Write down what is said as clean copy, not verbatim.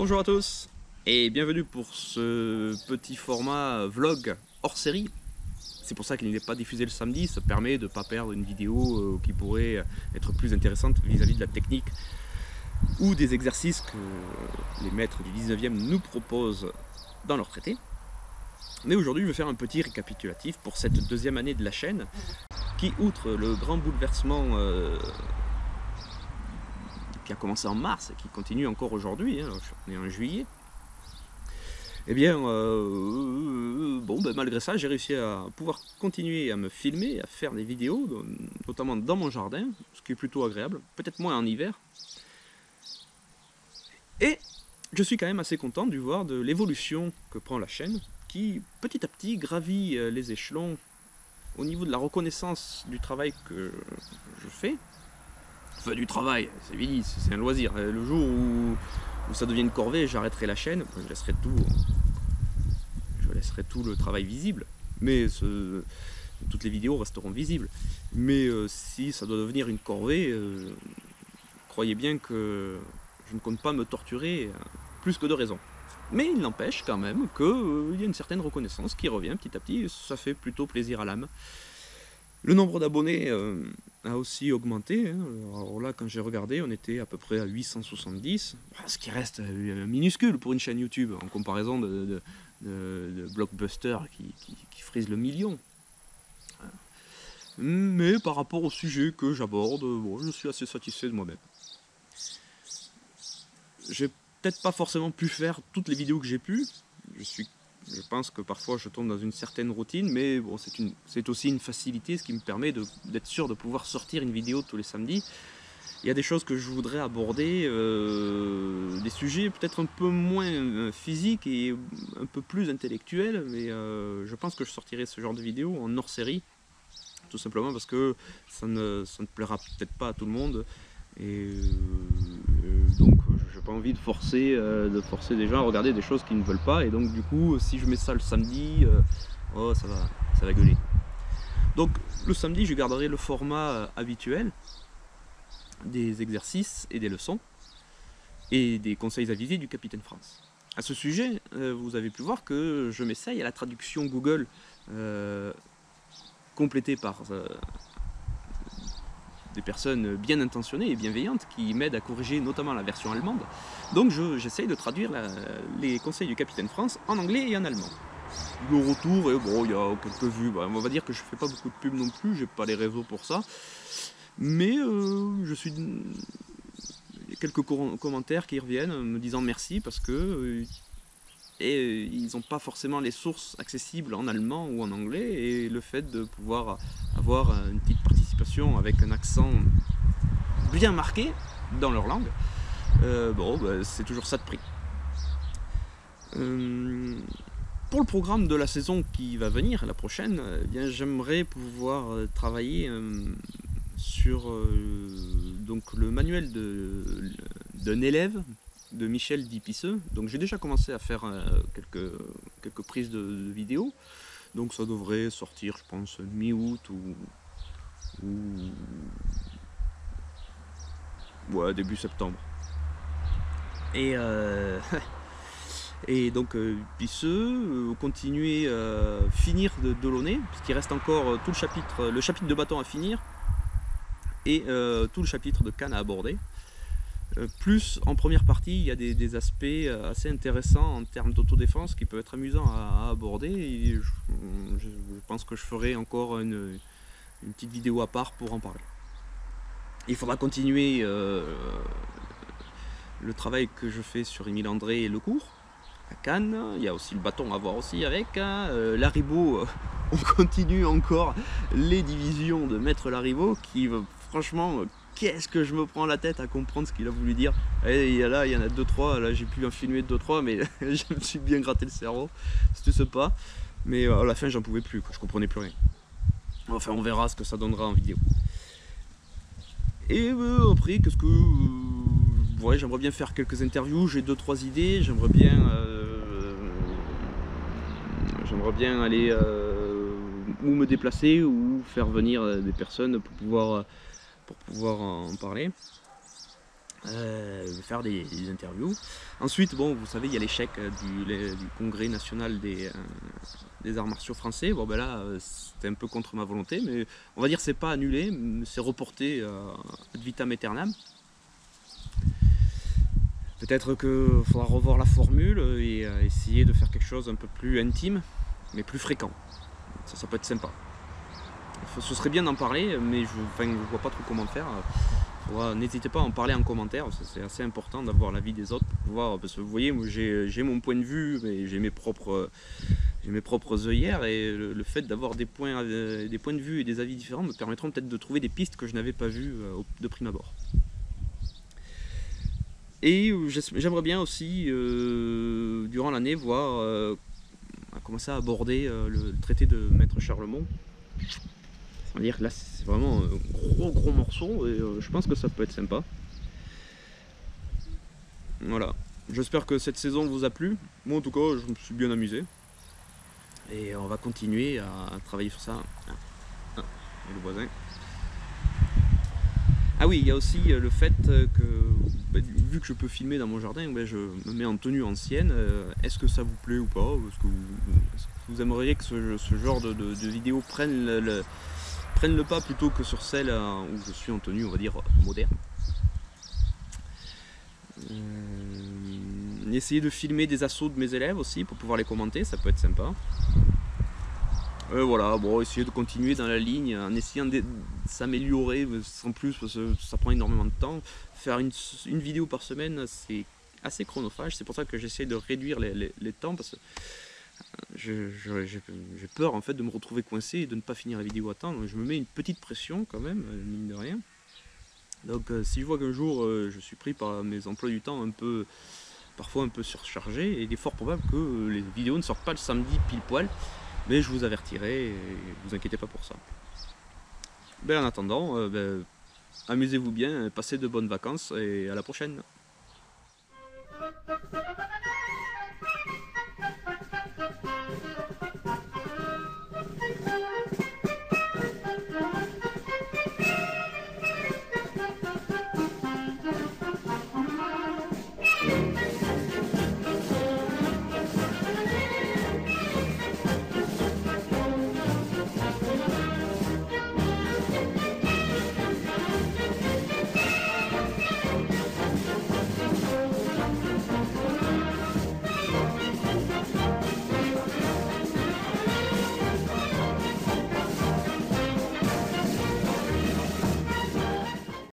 Bonjour à tous et bienvenue pour ce petit format vlog hors série. C'est pour ça qu'il n'est pas diffusé le samedi, ça permet de ne pas perdre une vidéo qui pourrait être plus intéressante vis-à-vis de la technique ou des exercices que les maîtres du 19e nous proposent dans leur traité. Mais aujourd'hui je vais faire un petit récapitulatif pour cette deuxième année de la chaîne qui, outre le grand bouleversement qui a commencé en mars et qui continue encore aujourd'hui, on est en juillet, eh bien, malgré ça, j'ai réussi à pouvoir continuer à me filmer, à faire des vidéos, notamment dans mon jardin, ce qui est plutôt agréable, peut-être moins en hiver. Et je suis quand même assez content de voir de l'évolution que prend la chaîne, qui petit à petit gravit les échelons au niveau de la reconnaissance du travail que je fais. Enfin, du travail, c'est vite, c'est un loisir. Le jour où ça devient une corvée, j'arrêterai la chaîne, je laisserai tout le travail visible, mais toutes les vidéos resteront visibles. Mais si ça doit devenir une corvée, croyez bien que je ne compte pas me torturer plus que de raison. Mais il n'empêche quand même qu'il y a une certaine reconnaissance qui revient petit à petit, et ça fait plutôt plaisir à l'âme. Le nombre d'abonnés a aussi augmenté. Alors là, quand j'ai regardé, on était à peu près à 870, ce qui reste minuscule pour une chaîne YouTube, en comparaison de blockbusters qui frisent le million. Mais par rapport au sujet que j'aborde, je suis assez satisfait de moi-même. J'ai peut-être pas forcément pu faire toutes les vidéos que j'ai pu. Je pense que parfois je tombe dans une certaine routine, mais bon, c'est aussi une facilité, ce qui me permet d'être sûr de pouvoir sortir une vidéo tous les samedis. Il y a des choses que je voudrais aborder, des sujets peut-être un peu moins physiques et un peu plus intellectuels, mais je pense que je sortirai ce genre de vidéo en hors-série, tout simplement parce que ça ne plaira peut-être pas à tout le monde, et donc j'ai pas envie de forcer des gens à regarder des choses qu'ils ne veulent pas, et donc du coup si je mets ça le samedi, ça va gueuler. Donc le samedi je garderai le format habituel des exercices et des leçons et des conseils avisés du Capitaine France. À ce sujet, vous avez pu voir que je m'essaye à la traduction Google complétée par des personnes bien intentionnées et bienveillantes qui m'aident à corriger notamment la version allemande. Donc j'essaye de traduire les conseils du Capitaine France en anglais et en allemand. Le retour, il y a quelques vues, on va dire que je fais pas beaucoup de pubs non plus, j'ai pas les réseaux pour ça. Mais il y a quelques commentaires qui reviennent me disant merci parce que ils n'ont pas forcément les sources accessibles en allemand ou en anglais, et le fait de pouvoir avoir une petite participation avec un accent bien marqué dans leur langue, c'est toujours ça de prix. Pour le programme de la saison qui va venir, la prochaine, j'aimerais pouvoir travailler sur donc le manuel d'un élève de Michel Dipisseux. Donc j'ai déjà commencé à faire quelques prises de vidéos, donc ça devrait sortir, je pense, mi-août ou début septembre. Et et donc Pisseux, continuer finir de Delaunay, parce qu'il reste encore tout le chapitre de bâton à finir et tout le chapitre de canne à aborder. Plus en première partie, il y a des aspects assez intéressants en termes d'autodéfense qui peuvent être amusants à aborder, et je pense que je ferai encore une petite vidéo à part pour en parler. Il faudra continuer le travail que je fais sur Émile André et le cours à Cannes. Il y a aussi le bâton à voir aussi avec Laribo. On continue encore les divisions de Maître Laribo qui, franchement, qu'est-ce que je me prends la tête à comprendre ce qu'il a voulu dire. Et là, il y en a 2-3, là j'ai pu en filmer 2-3, mais je me suis bien gratté le cerveau, c'était sympa. Mais à la fin, j'en pouvais plus, je comprenais plus rien. Enfin, on verra ce que ça donnera en vidéo. Et après, qu'est-ce que... j'aimerais bien faire quelques interviews, j'ai 2-3 idées, j'aimerais bien aller ou me déplacer ou faire venir des personnes pour pouvoir en parler. faire des interviews. Ensuite, bon, vous savez, il y a l'échec du congrès national des arts martiaux français. Bon, ben là, c'était un peu contre ma volonté, mais on va dire c'est pas annulé, c'est reporté ad vitam aeternam. Peut-être qu'il faudra revoir la formule et essayer de faire quelque chose un peu plus intime, mais plus fréquent. Ça peut être sympa. Ce serait bien d'en parler, mais je vois pas trop comment faire. N'hésitez pas à en parler en commentaire, c'est assez important d'avoir l'avis des autres pour pouvoir, parce que vous voyez, j'ai mon point de vue, mais j'ai mes propres œillères, et le fait d'avoir des points de vue et des avis différents me permettront peut-être de trouver des pistes que je n'avais pas vues de prime abord. Et j'aimerais bien aussi, durant l'année, voir commencer à aborder le traité de Maître Charlemont. C'est-à-dire que là, c'est vraiment un gros morceau, et je pense que ça peut être sympa. Voilà. J'espère que cette saison vous a plu. Moi, en tout cas, je me suis bien amusé. Et on va continuer à travailler sur ça. Et le voisin. Ah oui, il y a aussi le fait que, vu que je peux filmer dans mon jardin, je me mets en tenue ancienne. Est-ce que ça vous plaît ou pas? Est-ce que vous aimeriez que ce genre de vidéo prenne le pas plutôt que sur celle où je suis en tenue, on va dire, moderne? Essayer de filmer des assauts de mes élèves aussi pour pouvoir les commenter, ça peut être sympa. Voilà, bon, essayer de continuer dans la ligne en essayant de s'améliorer sans plus, parce que ça prend énormément de temps. Faire une vidéo par semaine, c'est assez chronophage, c'est pour ça que j'essaie de réduire les temps, parce que j'ai peur en fait de me retrouver coincé et de ne pas finir la vidéo à temps. Donc je me mets une petite pression quand même, mine de rien. Donc si je vois qu'un jour je suis pris par mes emplois du temps parfois un peu surchargés, il est fort probable que les vidéos ne sortent pas le samedi pile poil. Mais je vous avertirai, et vous inquiétez pas pour ça. En attendant, amusez-vous bien, passez de bonnes vacances et à la prochaine.